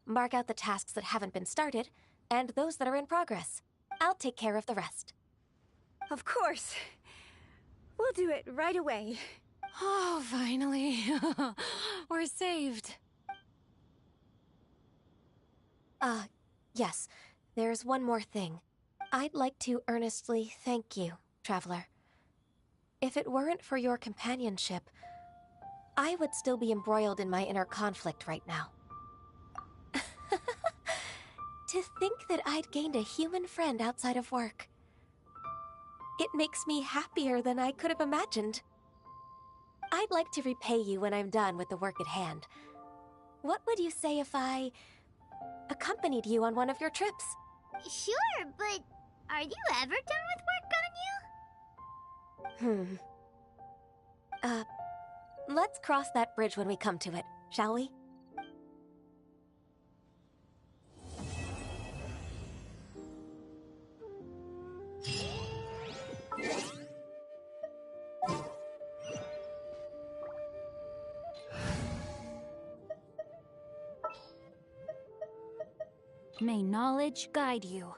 Mark out the tasks that haven't been started, and those that are in progress. I'll take care of the rest. Of course. We'll do it right away. Oh, finally. We're saved. Yes. There's one more thing. I'd like to earnestly thank you, Traveler. If it weren't for your companionship, I would still be embroiled in my inner conflict right now. To think that I'd gained a human friend outside of work. It makes me happier than I could have imagined. I'd like to repay you when I'm done with the work at hand. What would you say if I accompanied you on one of your trips? Sure, but are you ever done with work, Ganyu? Let's cross that bridge when we come to it, shall we? May knowledge guide you.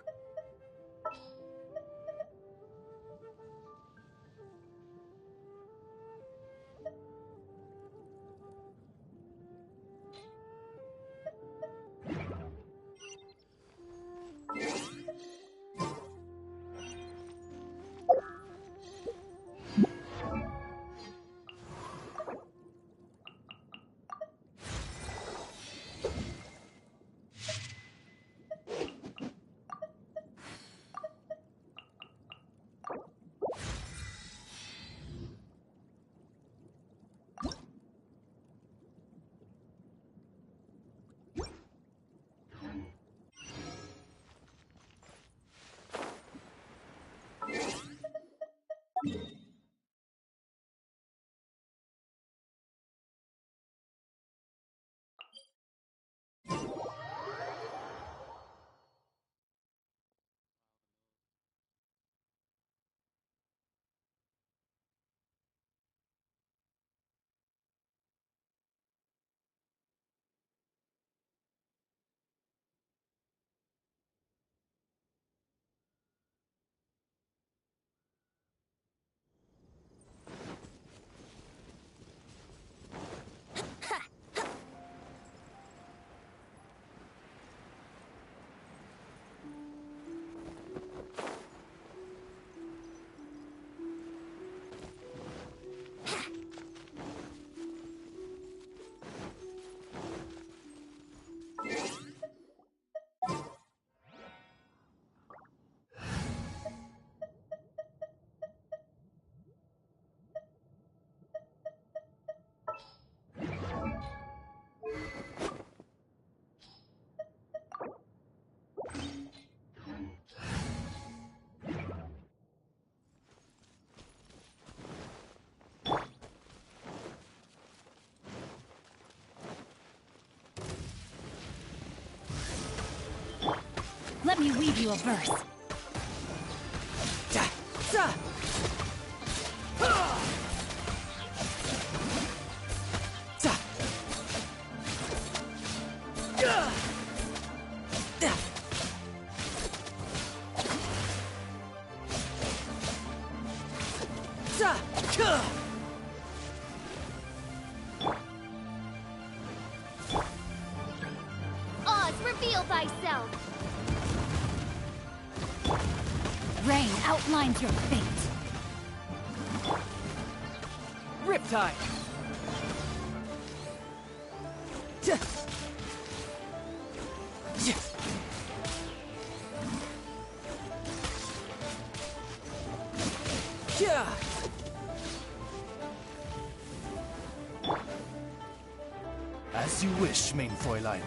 Let me weave you a verse. Oz, reveal thyself! Rain outlines your fate. Riptide! Yeah! As you wish, mein Fräulein.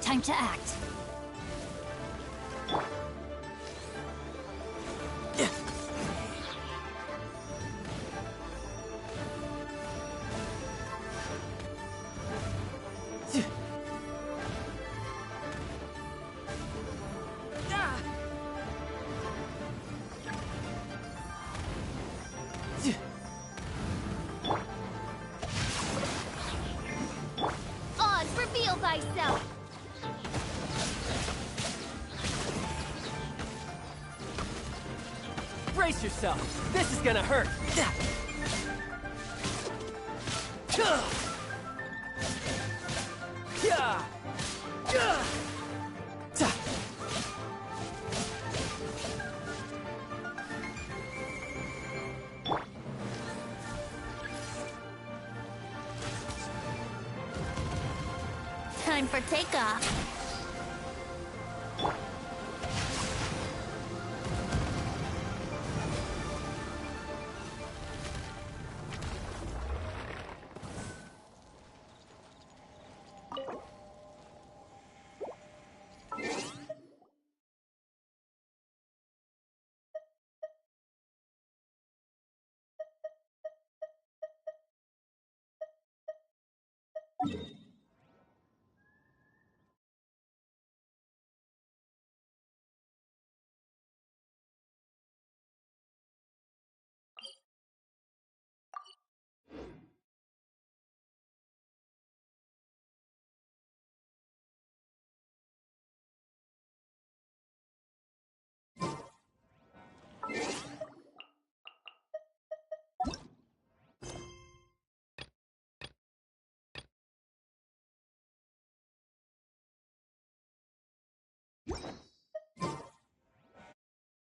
Time to act. Oz, reveal thyself! Brace yourself! This is gonna hurt! Time for takeoff. You